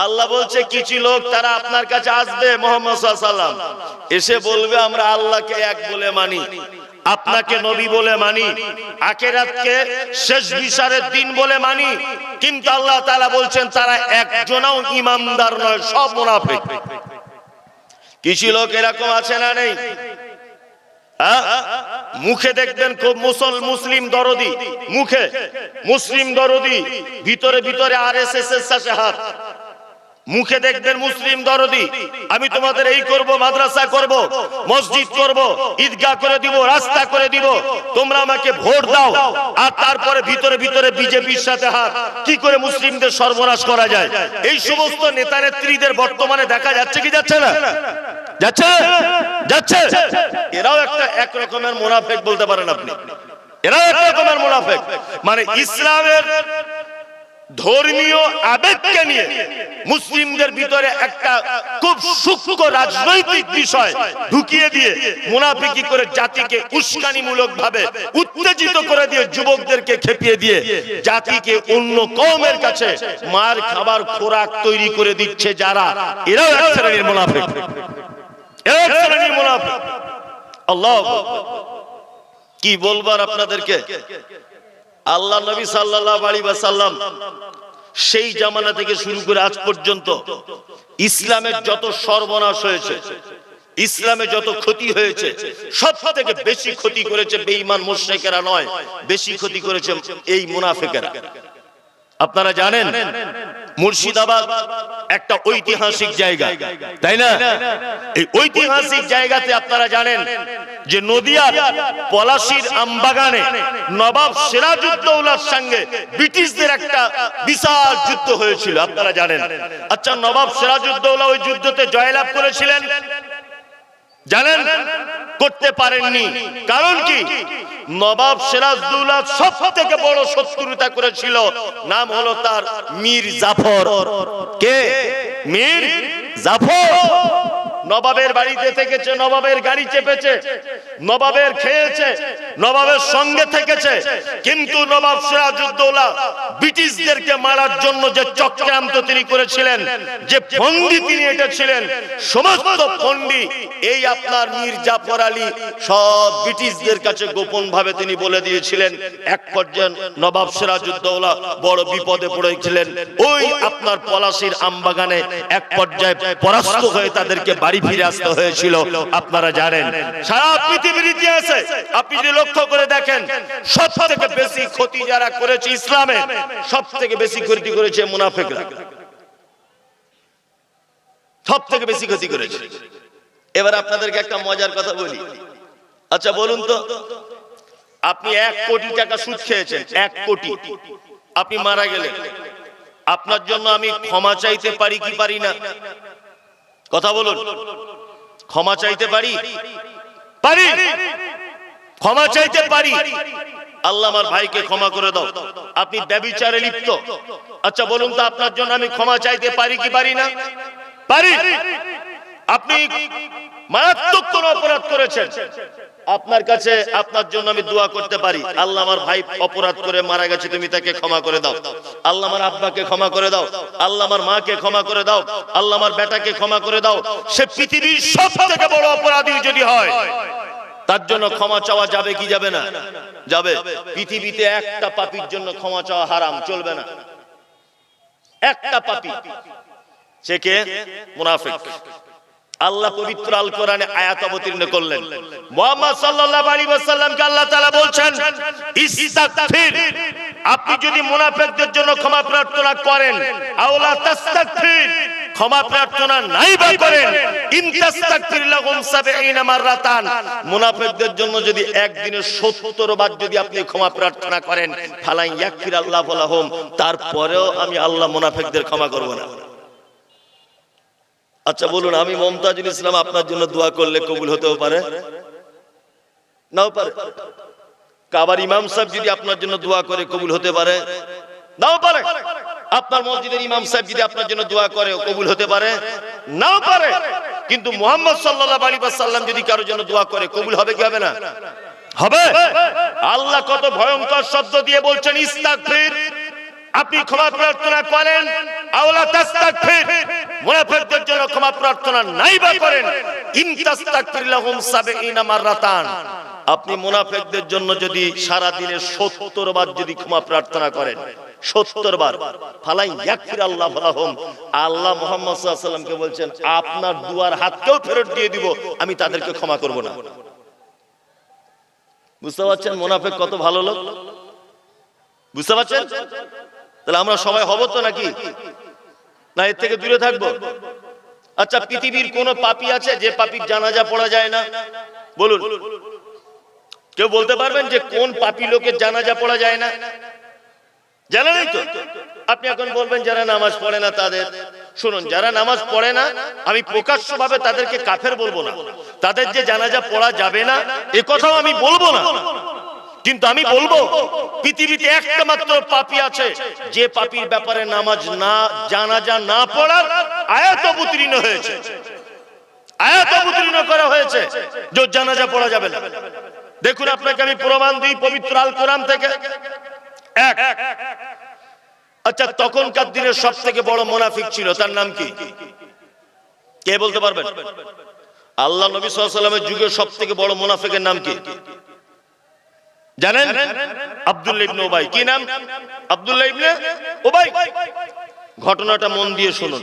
আল্লাহ বলছে কিছু লোক তারা আপনার কাছে আসবে মুহাম্মদ সাল্লাল্লাহু আলাইহি ওয়াসাল্লাম, এসে বলবে আমরা আল্লাহকে এক বলে মানি, আপনাকে নবী বলে মানি, আখিরাতকে শেষ বিচারের দিন বলে মানি, কিন্তু আল্লাহ তাআলা বলছেন তারা একজনও ঈমানদার নয়, সব মুনাফিক। কিছু লোক এরকম আছে না নেই? মুখে দেখবেন খুব মুসলিম দরদি, মুখে মুসলিম দরদি, ভিতরে ভিতরে আরএসএস এর সাথে হাত। মুখে দেখবেন মুসলিম দরদি, আমি তোমাদের এই করব, মাদ্রাসা করব, মসজিদ করব, ঈদগাহ করে দিব, রাস্তা করে দিব, তোমরা আমাকে ভোট দাও, আর তারপরে ভিতরে ভিতরে বিজেপির সাথে হাত। কি করে মুসলিমদের সর্বনাশ করা যায়, এই সমস্ত নেতা নেত্রীদের বর্তমানে দেখা যাচ্ছে কি যাচ্ছে না? যাচ্ছে, যাচ্ছে। এরাও একটা এক রকমের মুনাফিক বলতে পারেন আপনি, এরাও এক রকমের মুনাফিক। মানে ইসলামের ধর্মীয় আবেগকে নিয়ে মুসলিমদের ভিতরে একটা খুব সূক্ষ্ম রাজনৈতিক বিষয় ঢুকিয়ে দিয়ে মুনাফিকি করে জাতিকে উস্কানিমূলক ভাবে উত্তেজিত করে দিয়ে যুবকদেরকে খেপিয়ে দিয়ে জাতিকে অন্য কওমের কাছে মার খাবার খোরাক তৈরি করে দিচ্ছে যারা, এরাও এক শ্রেণীর মুনাফিক, এরাও এক শ্রেণীর মুনাফিক। আল্লাহ কি বলবার আপনাদেরকে। আল্লাহ নবী সাল্লাল্লাহু আলাইহি ওয়াসাল্লাম সেই জামানা থেকে শুরু করে আজ পর্যন্ত ইসলামের যত সর্বনাশ হয়েছে, ইসলামে যত ক্ষতি হয়েছে, সব থেকে বেশি ক্ষতি করেছে বেঈমান মুশরিকেরা নয়, বেশি ক্ষতি করেছে এই মুনাফিকেরা। আপনারা জানেন মুর্শিদাবাদ একটা ঐতিহাসিক জায়গা, তাই না? এই ঐতিহাসিক জায়গাতে আপনারা জানেন যে নদিয়ার পলাশীর আমবাগানে নবাব সিরাজউদ্দৌলার সঙ্গে ব্রিটিশদের একটা বিশাল যুদ্ধ হয়েছিল, আপনারা জানেন। আচ্ছা, নবাব সিরাজউদ্দৌলা ওই যুদ্ধতে জয়লাভ করেছিলেন? জানেন? করতে পারেননি। কারণ কি? নবাব সিরাজউদ্দৌলা সব থেকে বড় শত্রুতা করেছিল, নাম হলো তার মীর জাফর। কে? মীর জাফর। নবাবের বাড়িতে থেকেছে, নবাবের গাড়ি চেপেছে, নবাবের খেয়েছে, নবাবের সঙ্গে থেকেছে, কিন্তু নবাব সিরাজউদ্দৌলা ব্রিটিশদেরকে মারার জন্য যে চক্রান্ত তিনি করেছিলেন, যে ফন্দি তিনি এঁটেছিলেন, সমস্ত ফন্দি এই আপনার মীর জাফর আলী সব ব্রিটিশদের কাছে গোপন ভাবে তিনি বলে দিয়েছিলেন। এক পর্যায়ে নবাব সিরাজউদ্দৌলা বড় বিপদে পড়েছিলেন। ওই আপনার পলাশীর আমবাগানে এক পর্যায়ে পরাস্ত হয়ে তাদেরকে বাড়ি ফিরে আসতে হয়েছিল, আপনারা জানেন। সারা পৃথিবীর ইতিহাসে আপনি যদি লক্ষ্য করে দেখেন, সব থেকে বেশি ক্ষতি যারা করেছে ইসলামে, সব থেকে বেশি ক্ষতি করেছে মুনাফিকরা, সব থেকে বেশি ক্ষতি করেছে। এবার আপনাদেরকে একটা মজার কথা বলি। আচ্ছা বলুন তো, আপনি 1 কোটি টাকা সুদ খেয়েছেন, 1 কোটি, আপনি মারা গেলেন, আপনার জন্য আমি ক্ষমা চাইতে পারি কি পারি না? কথা বলুন। ক্ষমা চাইতে পারি? পারি, ক্ষমা চাইতে পারি। আল্লাহ আমার ভাইকে ক্ষমা করে দাও, আপনি ব্যভিচারে লিপ্ত। আচ্ছা বলুন তো, আপনার জন্য আমি ক্ষমা চাইতে পারি কি পারি না? পারি। আপনি মারাত্মক কোন অপরাধ করেছেন, আপনার কাছে আপনার জন্য আমি দোয়া করতে পারি, আল্লাহ আমার ভাই অপরাধ করে মারা গেছে, তুমি তাকে ক্ষমা করে দাও। আল্লাহ আমার আব্বাকে ক্ষমা করে দাও, আল্লাহ আমার মাকে ক্ষমা করে দাও, আল্লাহ আমার বেটাকে ক্ষমা করে দাও। সে পৃথিবীর সব থেকে বড় অপরাধী যদি হয়, তার জন্য ক্ষমা চাওয়া যাবে কি যাবে না? যাবে। পৃথিবীতে একটা পাপীর জন্য ক্ষমা চাওয়া হারাম, চলবে না। একটা পাপী, সে কে? মুনাফিক। আল্লাহ পবিত্র আল কোরআনে আয়াত অবতীর্ণ করলেন, মুহাম্মদ সাল্লাল্লাহু আলাইহি ওয়াসাল্লামকে আল্লাহ তাআলা বলছেন, ইস্তাগফির, আপনি যদি মুনাফিকদের জন্য ক্ষমা প্রার্থনা করেন, আওলা তাস্তাগফির, ক্ষমা প্রার্থনা নাই বা করেন, ইন তাস্তাগফির লাহুম 70 মাররাতান, মুনাফিকদের জন্য যদি একদিনে 70 বার যদি আপনি ক্ষমা প্রার্থনা করেন, ফালাই ইয়াগফির আল্লাহু লাহুম, তারপরেও আমি আল্লাহ মুনাফিকদের ক্ষমা করব না। আচ্ছা বলুন, আমি মমতাজুল ইসলাম আপনার জন্য দোয়া করলে কবুল হতেও পারে, নাও পারে? কাবার ইমাম সাহেব যদি আপনার জন্য দোয়া করে কবুল হতে পারে, নাও পারে? আপনার মসজিদের ইমাম সাহেব যদি আপনার জন্য দোয়া করে কবুল হতে পারে, নাও পারে? কিন্তু মুহাম্মদ সাল্লাল্লাহু আলাইহি ওয়াসাল্লাম যদি কারোর জন্য দোয়া করে কবুল হবে কি হবে না? হবে। আল্লাহ কত ভয়ঙ্কর শব্দ দিয়ে বলছেন, ইস্তাগফির, আপনি ক্ষমা প্রার্থনা করেন, আওলা তাস্তাগফির, মুনাফিকদের জন্য ক্ষমা প্রার্থনা নাই বা করেন, ইন তাস্তাগফির লাহুম ৭০ মাররাতান, আপনি মুনাফিকদের জন্য যদি সারা দিনে ৭০ বার যদি ক্ষমা প্রার্থনা করেন, ৭০ বার, ফালাই ইয়াগফির আল্লাহু লাহুম, আল্লাহ মুহাম্মদ সাল্লাল্লাহু আলাইহি ওয়াসাল্লামকে বলছেন আপনার দুয়ার হাতকেও ফেরত দিয়ে দিব, আমি তাদেরকে ক্ষমা করব না। বুঝতে পারছেন মুনাফিক কত ভালো লোক? বুঝতে পারছেন? তাহলে আমরা সবাই হব তো নাকি? না এর থেকে দূরে থাকবো? আচ্ছা, পৃথিবীর কোন পাপী আছে যে পাপীর জানাজা পড়া যায় না? বলুন, কেউ বলতে পারবেন যে কোন পাপী লোকের জানাজা পড়া যায় না? জানেনই তো। আপনি এখন বলবেন যারা নামাজ পড়ে না তাদের, শুনুন, যারা নামাজ পড়ে না আমি প্রকাশ্যভাবে তাদেরকে কাফের বলবো না, তাদের যে জানাজা পড়া যাবে না এ কথাও আমি বলবো না, কিন্তু আমি বলবো পৃথিবীতে একটা মাত্র পাপী আছে যে পাপীর ব্যাপারে নামাজ না, জানাজা না পড়ার আয়াত অবতীর্ণ হয়েছে, আয়াত অবতীর্ণ করা হয়েছে যে জানাজা পড়া যাবে না। দেখুন, আপনাকে আমি প্রমাণ দিই পবিত্র আল কোরআন থেকে। এক, আচ্ছা, তখনকার দিনের সব থেকে বড় মুনাফিক ছিল, তার নাম কি? কে বলতে পারবেন? আল্লাহ নবী সাল্লাল্লাহু আলাইহি ওয়াসাল্লামের যুগের সব থেকে বড় মুনাফিকের নাম কি জানেন? আব্দুল্লাহ ইবনে উবাই। কি নাম? আব্দুল্লাহ ইবনে উবাই। ঘটনাটা মন দিয়ে শুনুন।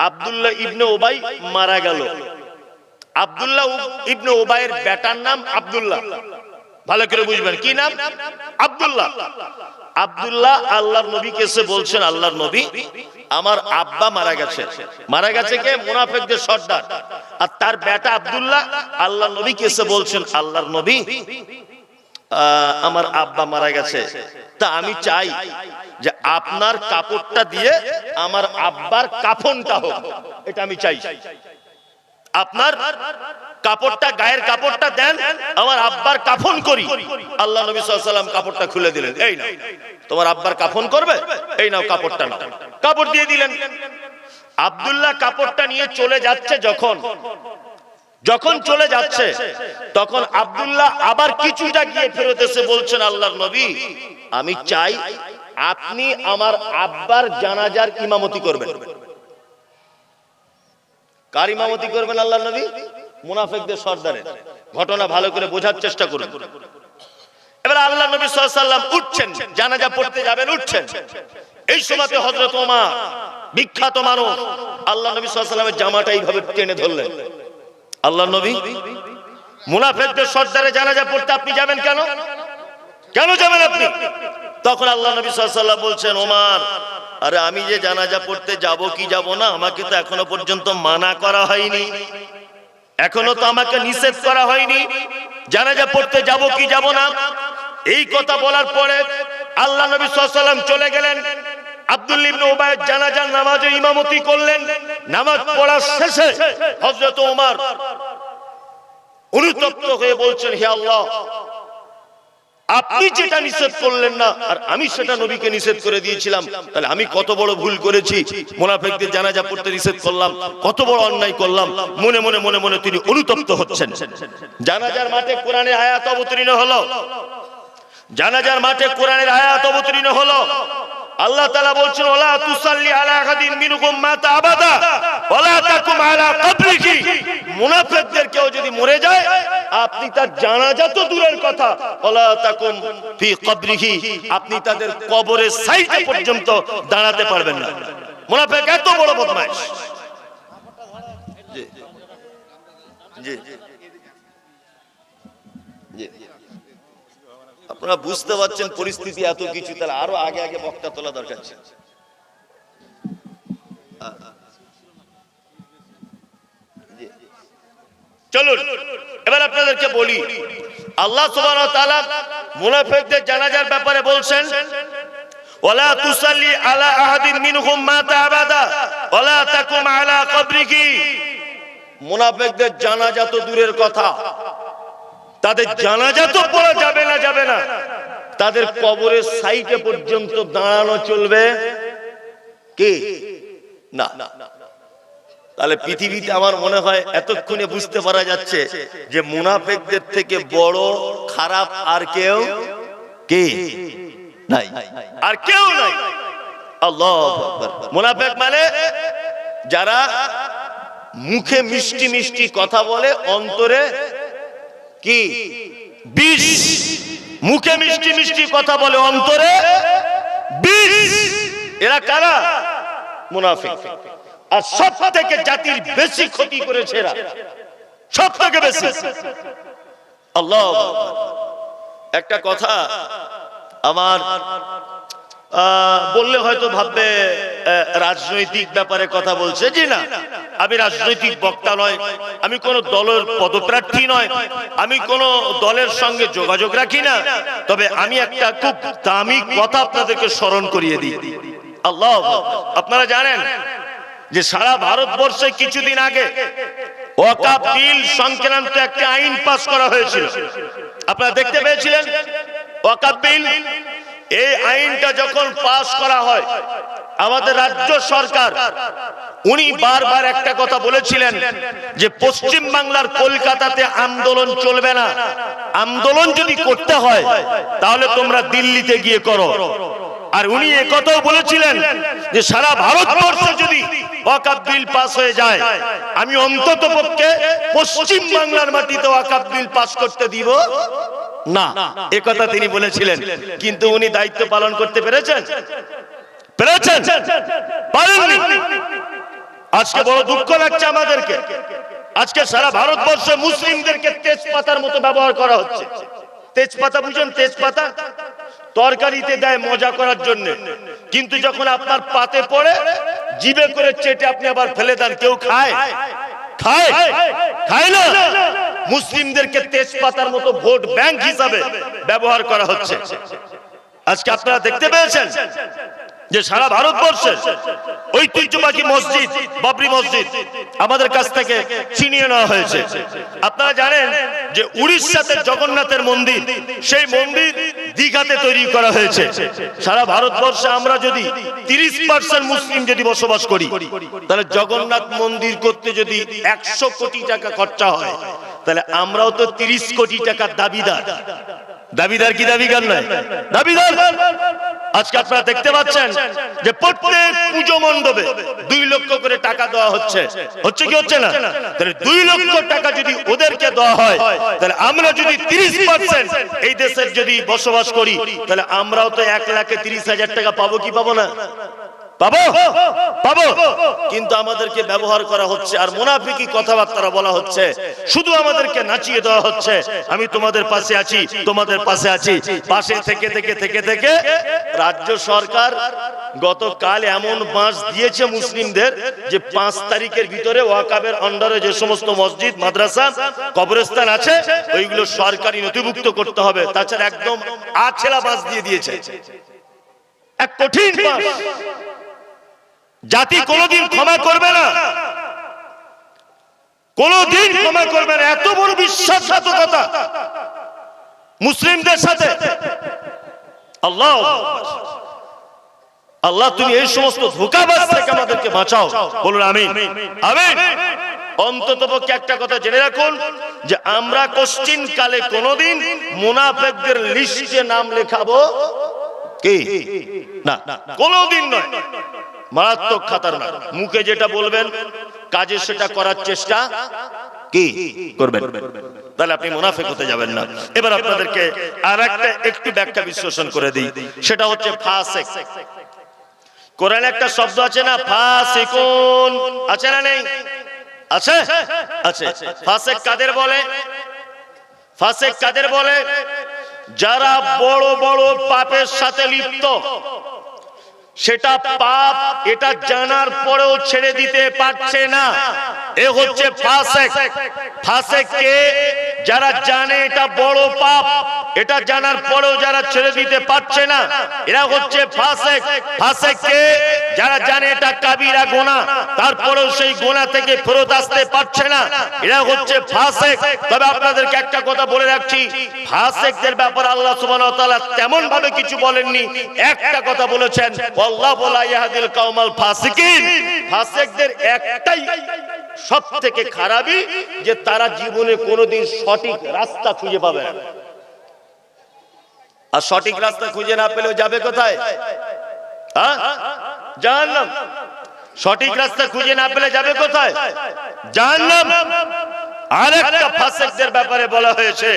আব্দুল্লাহ ইবনে উবাই মারা গেল। আব্দুল্লাহ ইবনে উবাইয়ের বেটার নাম আব্দুল্লাহ। ভালো করে বুঝবেন কি নাম? আব্দুল্লাহ। আব্দুল্লাহ আল্লাহর নবীকে এসে বলছেন, আল্লাহর নবী, আমার আব্বা মারা গেছে। মারা গেছে কে? মুনাফিকদের সর্দার। আর তার বেটা আব্দুল্লাহ আল্লাহর নবীকে এসে বলছেন, আল্লাহর নবী, আমার আব্বা মারা গেছে, তা আমি চাই যে আপনার কাপড়টা দিয়ে আমার আব্বার কাফনটা হোক, এটা আমি চাই। আপনার কাপড়টা, গায়ের কাপড়টা দেন, আমার আব্বার কাফন করি। আল্লাহ নবী সাল্লাল্লাহু আলাইহি ওয়াসাল্লাম কাপড়টা খুলে দিলেন, এই নাও, তোমার আব্বার কাফন করবে, এই নাও কাপড়টা নাও। কাপড় দিয়ে দিলেন। আব্দুল্লাহ কাপড়টা নিয়ে চলে যাচ্ছে, যখন চলে যাচ্ছে তখন আব্দুল্লাহ আবার কিছুটা গিয়ে ফেরত এসে বলছেন, আল্লাহর নবী, আমি চাই আপনি আমার আব্বার জানাজার ইমামতি করবেন। কার ইমামতি করবেন আল্লাহর নবী? মুনাফিকদের সর্দারের। ঘটনা ভালো করে বোঝার চেষ্টা করুন। এবার আল্লাহর নবী সাল্লাল্লাহু আলাইহি ওয়াসাল্লাম উঠছেন, জানাজা পড়তে যাবেন, উঠছেন। এই সময়তে হযরত ওমর, বিখ্যাত মানুষ, আল্লাহর নবী সাল্লাল্লাহু আলাইহি ওয়াসাল্লামের জামাটা এইভাবে টেনে ধরলেন। আল্লাহর নবী, মুনাফিকদের সর্দারে জানাজা পড়তে আপনি যাবেন কেন? কেন যাবেন আপনি? তখন আল্লাহর নবী সাল্লাল্লাহু আলাইহি ওয়াসাল্লাম বলছেন, ওমর, আরে আমি যে জানাজা পড়তে যাব কি যাব না, আমাকে তো এখনো পর্যন্ত মানা করা হয়নি, এখনো তো আমাকে নিষেধ করা হয়নি, জানাজা পড়তে যাব কি যাব না। এই কথা বলার পরে আল্লাহ নবী সাল্লাল্লাহু আলাইহি ওয়াসাল্লাম চলে গেলেন, আব্দুল্লাহ ইবনে উবাইয়ের জানাজার নামাজে ইমামতি করলেন। নামাজ পড়ার শেষে হযরত ওমর অনুতপ্ত হয়ে বলছেন, হে আল্লাহ, আপনি যেটা নিষেধ করলেন না আর আমি সেটা নবীকে নিষেধ করে দিয়েছিলাম, তাহলে আমি কত বড় ভুল করেছি, মুনাফিকদের জানাজা পড়তে নিষেধ করলাম, কত বড় অন্যায় করলাম। মনে মনে মনে মনে তিনি অনুতপ্ত হচ্ছেন। জানাজার মাঠে কোরআনের আয়াত অবতীর্ণ হলো, জানাজার মাঠে কোরআনের আয়াত অবতীর্ণ হলো। আল্লাহ তাআলা বলছেন, ওয়ালা তুসাল্লি আলা আহাদিন মিনহুম মাতা আবাদা ওয়ালা তাকুম আলা কবরিহি। মুনাফিকদের কেউ যদি মরে যায়, আপনি তার জানাজা তো দূরের কথা, ওয়ালা তাকুম ফি কবরিহি, আপনি তাদের কবরের সাইডে পর্যন্ত দাঁড়াতে পারবেন না। মুনাফিক এত বড় বদমাইশ। জি জি জি, আপনারা বুঝতে পারছেন পরিস্থিতি এত কিছু, তাহলে আরো আগে আগে বক্তা তোলা দরকার ছিল। চলুন এবার আপনাদেরকে বলি, আল্লাহ সুবহানাহু ওয়া তাআলা মুনাফিকদের জানাজার ব্যাপারে বলছেন, ওয়ালা তুসাল্লি আলা আহাদিন মিনহুম মাতা আবাদা ওয়ালা তাকুম আলা কবরিহি। মুনাফিকদের জানাজা তো দূরের কথা, তাদের জানাজা তো পড়া যাবে না, তাদের কবরের সাইডে পর্যন্ত দাঁড়ানো চলবে কি না। তাহলে পৃথিবীতে আমার মনে হয় এতক্ষণে বুঝতে পারা যাচ্ছে যে মুনাফিকদের থেকে বড় খারাপ আর কেউ কি নাই, আর কেউ নাই। আল্লাহু আকবার। মুনাফিক মানে যারা মুখে মিষ্টি মিষ্টি কথা বলে, অন্তরে কি বিষ। মুখে মিষ্টি মিষ্টি কথা বলে, অন্তরে বিষ। এরা কারা? মুনাফিক। আর সব থেকে জাতির বেশি ক্ষতি করেছে এরা, সব থেকে বেশি। আল্লাহু আকবার। একটা কথা আমার বললে হয়তো ভাববে রাজনৈতিক ব্যাপারে কথা বলছে। জি না, আমি রাজনৈতিক বক্তা নয়, আমি কোন দলের পদপ্রার্থী নয়, আমি কোন দলের সঙ্গে যোগাযোগ রাখি না। তবে আমি একটা খুব দামি কথা আপনাদেরকে স্মরণ করিয়ে দিই। আল্লাহ, আপনারা জানেন যে সারা ভারতবর্ষে কিছুদিন আগে ওয়াকফ বিল সংক্রান্ত একটা আইন পাস করা হয়েছিল। আপনারা দেখতে পেয়েছিলেন ওয়াকফ বিল। এই আইনটা যখন পাস করা হয়, আমাদের রাজ্য সরকার উনি বারবার একটা কথা বলেছিলেন যে পশ্চিম বাংলার কলকাতাতে আন্দোলন চলবে না, আন্দোলন যদি করতে হয় তাহলে তোমরা দিল্লিতে গিয়ে করো। আর উনি একথাও বলেছিলেন যে সারা ভারতবর্ষে যদি ওয়াকফ বিল পাস হয়ে যায়, আমি অন্ততপক্ষে পশ্চিম বাংলার মাটিতে ওয়াকফ বিল পাস করতে দিব না। একথা তিনি বলেছিলেন, কিন্তু উনি দায়িত্ব পালন করতে পেরেছেন? পেরেছেন? পারেননি। আজকে বড় দুঃখ লাগছে আমাদেরকে। আজকে সারা ভারতবর্ষে মুসলিমদেরকে তেজপাতার মতো ব্যবহার করা হচ্ছে। তেজপাতা বুঝেন? তেজপাতা তরকারিতে দেয় মজা করার জন্য, কিন্তু যখন আপনার পাতে পড়ে জিভে করে চেটে আপনি আবার ফেলে দেন। কেউ খায়? খায়? খায় না। মুসলিমদেরকে তেজপাতার মতো ভোট ব্যাংক হিসাবে ব্যবহার করা হচ্ছে। আজকে আপনারা দেখতে পেয়েছেন যে সারা ভারতবর্ষে ঐতিহ্যবাহী মসজিদ বাবরি মসজিদ আমাদের কাছ থেকে ছিনিয়ে নেওয়া হয়েছে। আপনারা জানেন যে উড়িষ্যাতে জগন্নাথের মন্দির, সেই মন্দির দীঘাতে তৈরি করা হয়েছে। সারা ভারতবর্ষে আমরা যদি 30% মুসলিম যদি বসবাস করি, তাহলে জগন্নাথ মন্দির করতে যদি 100 কোটি টাকা খরচা হয়, তাহলে আমরাও তো 30 কোটি টাকার দাবিদার। দাবিদার কি দাবিদার নয়? দাবিদার। আজকে আপনারা দেখতে পাচ্ছেন যে প্রত্যেক পুজো মণ্ডপে 2 লক্ষ করে টাকা দেওয়া হচ্ছে। হচ্ছে কি হচ্ছে না? তাহলে 2 লক্ষ টাকা যদি ওদেরকে দেওয়া হয়, তাহলে আমরা যদি 30% এই দেশের যদি বসবাস করি, তাহলে আমরাও তো 1,30,000 টাকা পাবো কি পাবো না? পাবো, পাবো। কিন্তু আমাদেরকে ব্যবহার করা হচ্ছে, আর মুনাফিকি কথাবার্তা বলা হচ্ছে, শুধু আমাদেরকে নাচিয়ে দেওয়া হচ্ছে। আমি তোমাদের পাশে আছি, তোমাদের পাশে আছি। পাশে থেকে থেকে থেকে থেকে রাজ্য সরকার গতকাল এমন বাঁশ দিয়েছে মুসলিমদের যে 5 তারিখের ভিতরে ওয়াকফের আন্ডারে যে সমস্ত মসজিদ, মাদ্রাসা, কবরস্থান আছে, ওইগুলো সরকারি নথিভুক্ত করতে হবে। তাছাড়া একদম আছলা বাঁশ দিয়ে দিয়েছে, এক কঠিন বাঁশ। জাতি কোনদিন ক্ষমা করবে না, কোনদিন ক্ষমা করবে না। এত বড় বিশ্বাসঘাতকতা মুসলিমদের সাথে। আল্লাহ, আল্লাহ তুমি এই সমস্ত ধোঁকাবাজ থেকে আমাদেরকে বাঁচাও। বলুন আমিন, আমিন। অন্ততপক্ষে একটা কথা জেনে রাখুন যে আমরা কোশ্চিন কালে কোনদিন মুনাফিকদের লিস্টে নাম লেখাবো কি না, কোনদিন নয়। মারাত্মক খাতারনাক। মুখে যেটা বলবেন, কাজে সেটা করার চেষ্টা কি করবেন, তাহলে আপনি মুনাফিক হতে যাবেন না। এবার আপনাদেরকে আরেকটা একটু ব্যাখ্যা বিশ্লেষণ করে দিই, সেটা হচ্ছে ফাসিক। কোরআনে একটা শব্দ আছে না, ফাসিকুন, আছে না নেই? আছে, আছে। ফাসিক কাদের বলে? ফাসিক কাদের বলে? যারা বড় বড় পাপের সাথে লিপ্ত, সেটা পাপ, এটা জানার পরেও ছেড়ে দিতে পারছে না, এ হচ্ছে ফাসিক। ফাসিক কে? যারা জানে এটা বড় পাপ, এটা জানার পরেও যারা ছেড়ে দিতে পারছে না, এরা হচ্ছে ফাসিক। ফাসিক কে? যারা জানে এটা কাবিরা গুনাহ, তারপরেও সেই গুনাহ থেকে ফেরত আসতে পারছে না, এরা হচ্ছে ফাসিক। তবে আপনাদেরকে একটা কথা বলে রাখছি, ফাসিকদের ব্যাপারে আল্লাহ সুবহানাহু ওয়া তাআলা তেমন ভাবে কিছু বলেননি। একটা কথা বলেছেন, আল্লাহু লা ইয়াহদিল কওমাল ফাসিকিন। ফাসিকদের একটাই সবথেকে খারাপই, যে তারা জীবনে কোনোদিন সঠিক রাস্তা খুঁজে পাবে না। আর সঠিক রাস্তা খুঁজে না পেলেও যাবে কোথায়? জাহান্নাম। সঠিক রাস্তা খুঁজে না পেলে যাবে কোথায়? জাহান্নাম। আরেকটা ফাসিকদের ব্যাপারে বলা হয়েছে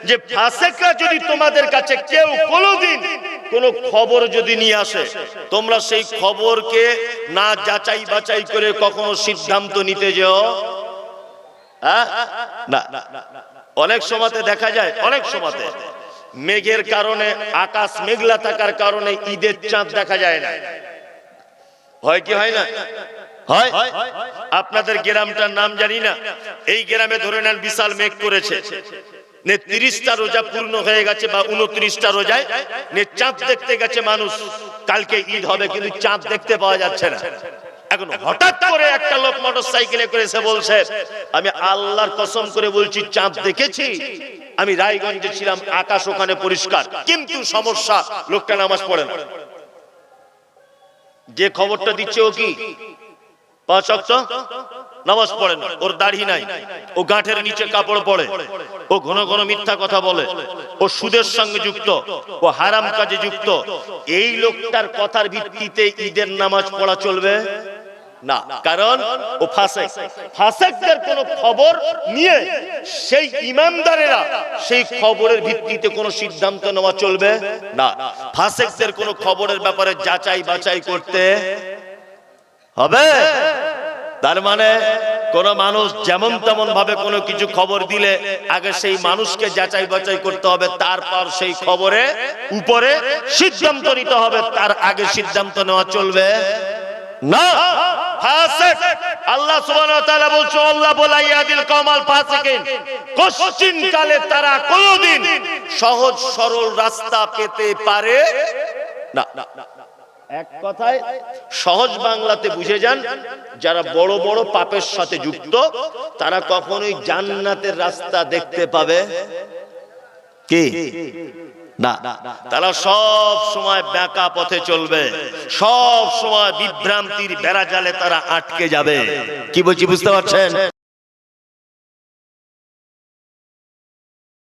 যে ফাসিকরা যদি তোমাদের কাছে কেউ কোনোদিন কোনো খবর যদি নিয়ে আসে, তোমরা সেই খবরকে না যাচাই বাছাই করে কখনো সিদ্ধান্ত নিতে যাও না। অনেক সময়তে দেখা যায়, অনেক সময়তে মেঘের কারণে, আকাশ মেঘলা থাকার কারণে ঈদের চাঁদ দেখা যায় না। হয় কি হয় না? হয়। আপনাদের গ্রামটার নাম জানি না, এই গ্রামে ধরে নেন বিশাল মেঘ করেছে, 30টা রোজা পূর্ণ হয়ে গেছে বা 29টা রোজায় চাঁদ দেখতে গেছে মানুষ, কালকে ঈদ হবে কিন্তু চাঁদ দেখতে পাওয়া যাচ্ছে না। এখন হঠাৎ করে একটা লোক মোটরসাইকেলে করে এসে বলছে, আমি আল্লাহর কসম করে বলছি চাঁদ দেখেছি, আমি রায়গঞ্জে ছিলাম, আকাশ ওখানে পরিষ্কার, কিন্তু সমস্যা লোকটা নামাজ পড়ে না। যে খবরটা দিচ্ছে ও কি 5 ওয়াক্ত নামাজ পড়ে না, ওর দাড়ি নাই, ও গাঁঠের নিচে কাপড় পরে, ও ঘন ঘন মিথ্যা কথা বলে, ও সুদের সঙ্গে যুক্ত, ও হারাম কাজে যুক্ত, এই লোকটার কথার ভিত্তিতে ঈদের নামাজ পড়া চলবে না, কারণ ও ফাসিক। ফাসিকদের কোন খবর নিয়ে সেই ইমানদারেরা সেই খবরের ভিত্তিতে কোন সিদ্ধান্ত নেওয়া চলবে না। ফাসিকদের কোন খবরের ব্যাপারে যাচাই বাছাই করতে হবে। তার মানে কোন মানুষ যেমন তেমন ভাবে কোনো কিছু খবর দিলে আগে সেই মানুষকে যাচাই বাছাই করতে হবে, তারপর সেই খবরে উপরে সিদ্ধান্ত নিতে হবে, তার আগে সিদ্ধান্ত নেওয়া চলবে না। ফাসিক, আল্লাহ সুবহানাহু ওয়া তাআলা বলছে, আল্লাহ বলা ইয়াদিল কওমাল ফাসিকিন, কোশ্চিন কালে তারা কোনদিন সহজ সরল রাস্তা পেতে পারে না। এক কথায় সহজ বাংলাতে বুঝে যান, যারা বড় বড় পাপের সাথে যুক্ত তারা কখনোই জান্নাতের রাস্তা দেখতে পাবে কি না। তারা সব সময় বাঁকা পথে চলবে, সব সময় বিভ্রান্তির বেড়াজালে তারা আটকে যাবে। কি বলছি বুঝতে পারছেন?